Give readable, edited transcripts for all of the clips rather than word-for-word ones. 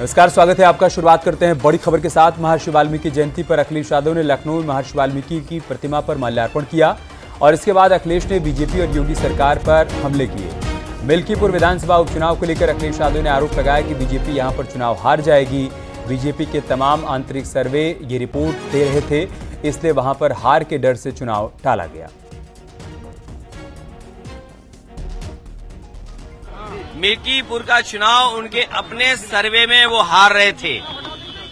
नमस्कार, स्वागत है आपका। शुरुआत करते हैं बड़ी खबर के साथ। महर्षि वाल्मीकि जयंती पर अखिलेश यादव ने लखनऊ में महर्षि वाल्मीकि की प्रतिमा पर माल्यार्पण किया और इसके बाद अखिलेश ने बीजेपी और योगी सरकार पर हमले किए। मिल्कीपुर विधानसभा उपचुनाव को लेकर अखिलेश यादव ने आरोप लगाया कि बीजेपी यहां पर चुनाव हार जाएगी। बीजेपी के तमाम आंतरिक सर्वे ये रिपोर्ट दे रहे थे, इसलिए वहां पर हार के डर से चुनाव टाला गया। मिल्कीपुर का चुनाव उनके अपने सर्वे में वो हार रहे थे।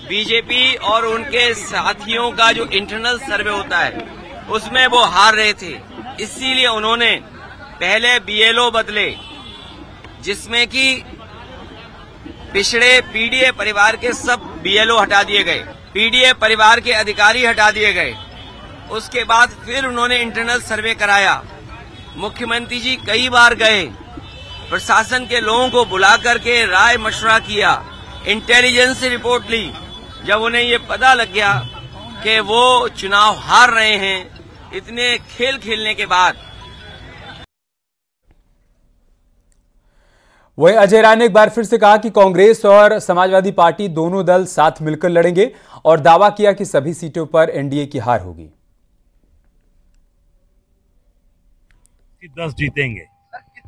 बीजेपी और उनके साथियों का जो इंटरनल सर्वे होता है उसमें वो हार रहे थे, इसीलिए उन्होंने पहले बीएलओ बदले, जिसमें कि पिछड़े पीडीए परिवार के सब बीएलओ हटा दिए गए, पीडीए परिवार के अधिकारी हटा दिए गए। उसके बाद फिर उन्होंने इंटरनल सर्वे कराया। मुख्यमंत्री जी कई बार गए, प्रशासन के लोगों को बुला करके राय मशवरा किया, इंटेलिजेंस से रिपोर्ट ली। जब उन्हें ये पता लग गया कि वो चुनाव हार रहे हैं, इतने खेल खेलने के बाद। वहीं अजय राय ने एक बार फिर से कहा कि कांग्रेस और समाजवादी पार्टी दोनों दल साथ मिलकर लड़ेंगे और दावा किया कि सभी सीटों पर एनडीए की हार होगी। 10 जीतेंगे।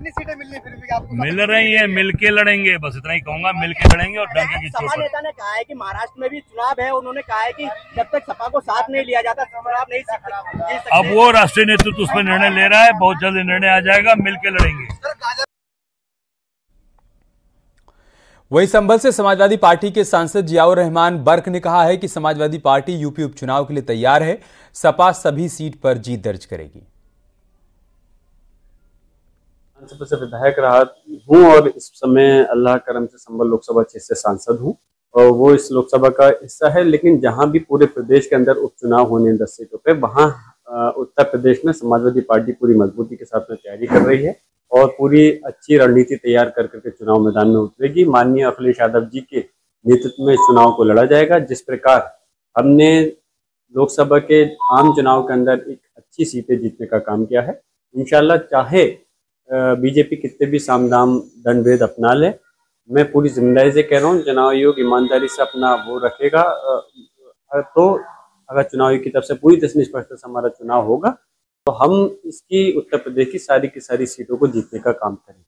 कितनी सीटें मिलनी फिर भी आपको? मिल रही है, मिलके लड़ेंगे, बस इतना ही कहूंगा, मिलके लड़ेंगे और डंके की चोट। सपा नेता ने कहा है कि महाराष्ट्र में भी चुनाव है, उन्होंने कहा है कि जब तक सपा को साथ नहीं लिया जाता चुनाव नहीं जीत सकते। अब वो राष्ट्रीय नेतृत्व उस पर निर्णय ले रहा है, बहुत जल्द निर्णय आ जाएगा, मिलके लड़ेंगे। वहीं संभल से समाजवादी पार्टी के सांसद जियाउर रहमान बर्क ने कहा है कि समाजवादी पार्टी यूपी उपचुनाव के लिए तैयार है, सपा सभी सीट पर जीत दर्ज करेगी। विधानसभा से विधायक रहा हूँ और इस समय अल्लाह करम से संभल लोकसभा क्षेत्र से सांसद हूँ और वो इस लोकसभा का हिस्सा है। लेकिन जहाँ भी पूरे प्रदेश के अंदर उपचुनाव होने 10 सीटों पे, वहाँ उत्तर प्रदेश में समाजवादी पार्टी पूरी मजबूती के साथ में तैयारी कर रही है और पूरी अच्छी रणनीति तैयार कर करके चुनाव मैदान में उतरेगी। माननीय अखिलेश यादव जी के नेतृत्व में चुनाव को लड़ा जाएगा। जिस प्रकार हमने लोकसभा के आम चुनाव के अंदर एक अच्छी सीटें जीतने का काम किया है, इंशाल्लाह चाहे बीजेपी कितने भी सामदाम दंडभेद अपना ले, मैं पूरी जिम्मेदारी से कह रहा हूँ, चुनाव आयोग ईमानदारी से अपना वो रखेगा तो अगर चुनाव आयोग की तरफ से पूरी निष्पक्षता से हमारा चुनाव होगा तो हम इसकी उत्तर प्रदेश की सारी सीटों को जीतने का काम करेंगे।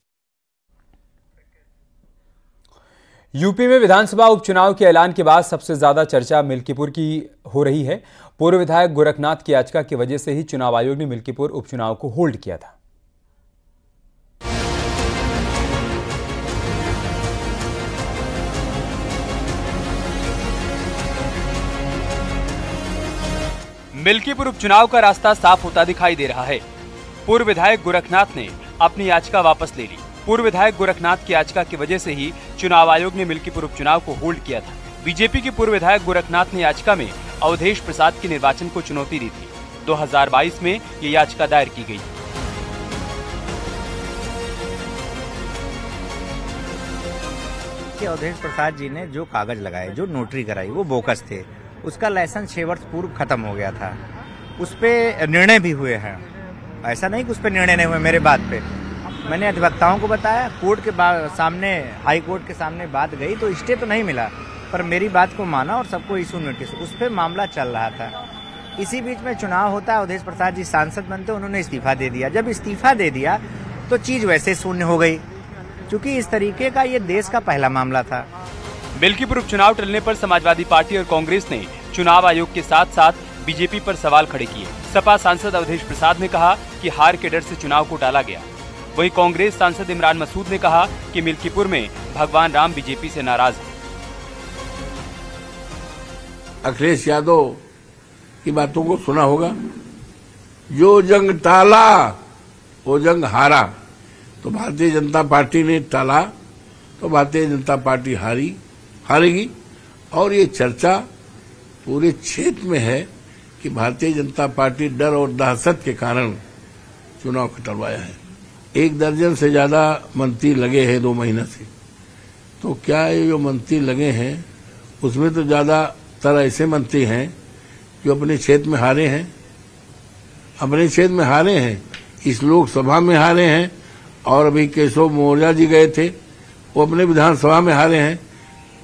यूपी में विधानसभा उपचुनाव के ऐलान के बाद सबसे ज्यादा चर्चा मिल्कीपुर की हो रही है। पूर्व विधायक गोरखनाथ की याचिका की वजह से ही चुनाव आयोग ने मिल्कीपुर उपचुनाव को होल्ड किया था। मिल्कीपुर उपचुनाव का रास्ता साफ होता दिखाई दे रहा है। पूर्व विधायक गोरखनाथ ने अपनी याचिका वापस ले ली। पूर्व विधायक गोरखनाथ की याचिका की वजह से ही चुनाव आयोग ने मिल्कीपुर उपचुनाव को होल्ड किया था। बीजेपी के पूर्व विधायक गोरखनाथ ने याचिका में अवधेश प्रसाद के निर्वाचन को चुनौती दी थी। 2022 में ये याचिका दायर की गई। अवधेश प्रसाद जी ने जो कागज लगाए, जो नोटरी कराई, वो बोकस थे। उसका लाइसेंस 6 वर्ष पूर्व खत्म हो गया था। उस पे निर्णय भी हुए हैं, ऐसा नहीं कि उस पे निर्णय नहीं हुए। मेरे बात पे मैंने अधिवक्ताओं को बताया, कोर्ट के सामने, हाई कोर्ट के सामने बात गई तो स्टे तो नहीं मिला, पर मेरी बात को माना और सबको इशू नोटिस, उस पर मामला चल रहा था। इसी बीच में चुनाव होता है, अवधेश प्रसाद जी सांसद बनते, उन्होंने इस्तीफा दे दिया। जब इस्तीफा दे दिया तो चीज वैसे शून्य हो गई, क्योंकि इस तरीके का ये देश का पहला मामला था। मिल्कीपुर उपचुनाव टलने पर समाजवादी पार्टी और कांग्रेस ने चुनाव आयोग के साथ साथ बीजेपी पर सवाल खड़े किए। सपा सांसद अवधेश प्रसाद ने कहा कि हार के डर से चुनाव को टाला गया। वहीं कांग्रेस सांसद इमरान मसूद ने कहा कि मिल्कीपुर में भगवान राम बीजेपी से नाराज है। अखिलेश यादव की बातों को सुना होगा, जो जंग टाला वो जंग हारा। तो भारतीय जनता पार्टी ने टाला तो भारतीय जनता पार्टी हारेगी। और ये चर्चा पूरे क्षेत्र में है कि भारतीय जनता पार्टी डर और दहशत के कारण चुनाव को टलवाया है। 1 दर्जन से ज्यादा मंत्री लगे हैं 2 महीने से। तो क्या ये जो मंत्री लगे हैं उसमें तो ज्यादातर ऐसे मंत्री हैं जो अपने क्षेत्र में हारे हैं, इस लोकसभा में हारे हैं और अभी केशव मौर्य जी गए थे, वो अपने विधानसभा में हारे हैं।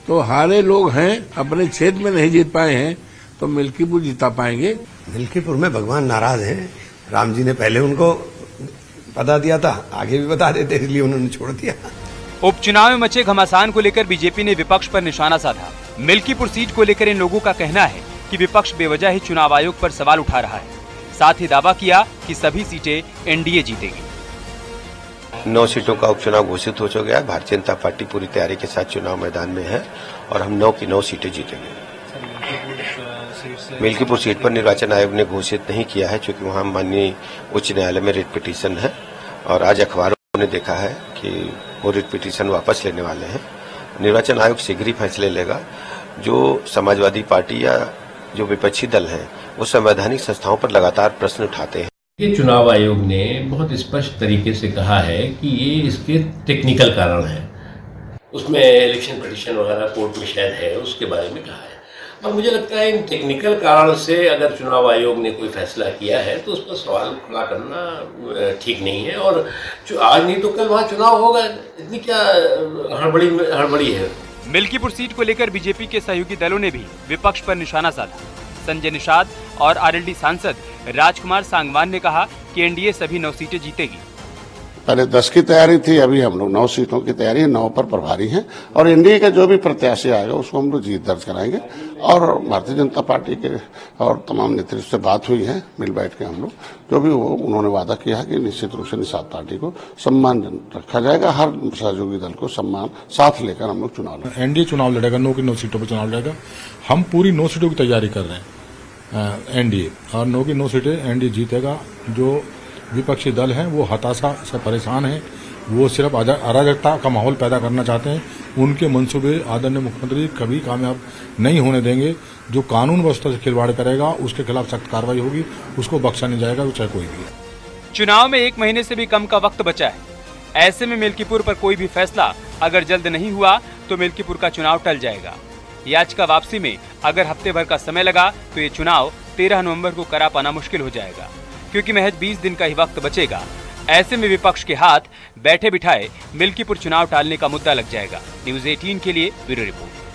तो हारे लोग हैं, अपने क्षेत्र में नहीं जीत पाए हैं, तो मिल्कीपुर जिता पाएंगे। मिल्कीपुर में भगवान नाराज हैं। राम जी ने पहले उनको बता दिया था, आगे भी बता देते, इसलिए उन्होंने छोड़ दिया। उपचुनाव में मचे घमासान को लेकर बीजेपी ने विपक्ष पर निशाना साधा। मिल्कीपुर सीट को लेकर इन लोगों का कहना है कि विपक्ष बेवजह ही चुनाव आयोग पर सवाल उठा रहा है। साथ ही दावा किया कि सभी सीटें एनडीए जीतेगी। 9 सीटों का उपचुनाव घोषित हो चुका है। भारतीय जनता पार्टी पूरी तैयारी के साथ चुनाव मैदान में है और हम 9 की 9 सीटें जीतेंगे। मिल्कीपुर सीट पर निर्वाचन आयोग ने घोषित नहीं किया है, क्योंकि वहां माननीय उच्च न्यायालय में रिट पिटीशन है और आज अखबारों ने देखा है कि वो रिट पिटीशन वापस लेने वाले हैं। निर्वाचन आयोग शीघ्र ही फैसले लेगा। जो समाजवादी पार्टी या जो विपक्षी दल हैं वो संवैधानिक संस्थाओं पर लगातार प्रश्न उठाते हैं। ये चुनाव आयोग ने बहुत स्पष्ट तरीके से कहा है कि ये इसके टेक्निकल कारण है। उसमें इलेक्शन पिटीशन वगैरह कोर्ट में शायद है, उसके बारे में कहा है। और मुझे लगता है इन टेक्निकल कारण से अगर चुनाव आयोग ने कोई फैसला किया है तो उस पर सवाल खड़ा करना ठीक नहीं है। और आज नहीं तो कल वहाँ चुनाव होगा, इतनी क्या हड़बड़ी है। मिल्कीपुर सीट को लेकर बीजेपी के सहयोगी दलों ने भी विपक्ष पर निशाना साधा। संजय निषाद और आरएलडी सांसद राजकुमार सांगवान ने कहा कि एनडीए सभी 9 सीटें जीतेगी। पहले 10 की तैयारी थी, अभी हम लोग 9 सीटों की तैयारी है, 9 पर प्रभारी हैं और एनडीए का जो भी प्रत्याशी आएगा उसको हम लोग जीत दर्ज कराएंगे। और भारतीय जनता पार्टी के और तमाम नेतृत्व से बात हुई है, मिल बैठ के हम लोग जो भी वो उन्होंने वादा किया है कि निश्चित रूप से निषाद पार्टी को सम्मान रखा जाएगा। हर सहयोगी दल को सम्मान साथ लेकर हम लोग चुनाव लड़ेंगे। एनडीए चुनाव लड़ेगा, 9 की 9 सीटों पर चुनाव लड़ेगा। हम पूरी 9 सीटों की तैयारी कर रहे हैं एनडीए, और 9 की 9 सीटें एनडीए जीतेगा। जो विपक्षी दल हैं वो हताशा से परेशान हैं, वो सिर्फ अराजकता का माहौल पैदा करना चाहते हैं। उनके मंसूबे आदरणीय मुख्यमंत्री कभी कामयाब नहीं होने देंगे। जो कानून व्यवस्था से खिलवाड़ करेगा उसके खिलाफ सख्त कार्रवाई होगी, उसको बख्शा नहीं जाएगा, वो चाहे कोई भी। चुनाव में 1 महीने से भी कम का वक्त बचा है। ऐसे में मिल्कीपुर पर कोई भी फैसला अगर जल्द नहीं हुआ तो मिल्कीपुर का चुनाव टल जाएगा। याचिका वापसी में अगर हफ्ते भर का समय लगा तो ये चुनाव 13 नवंबर को करा पाना मुश्किल हो जाएगा, क्योंकि महज 20 दिन का ही वक्त बचेगा। ऐसे में विपक्ष के हाथ बैठे बिठाए मिल्कीपुर चुनाव टालने का मुद्दा लग जाएगा। न्यूज़ 18 के लिए ब्यूरो रिपोर्ट।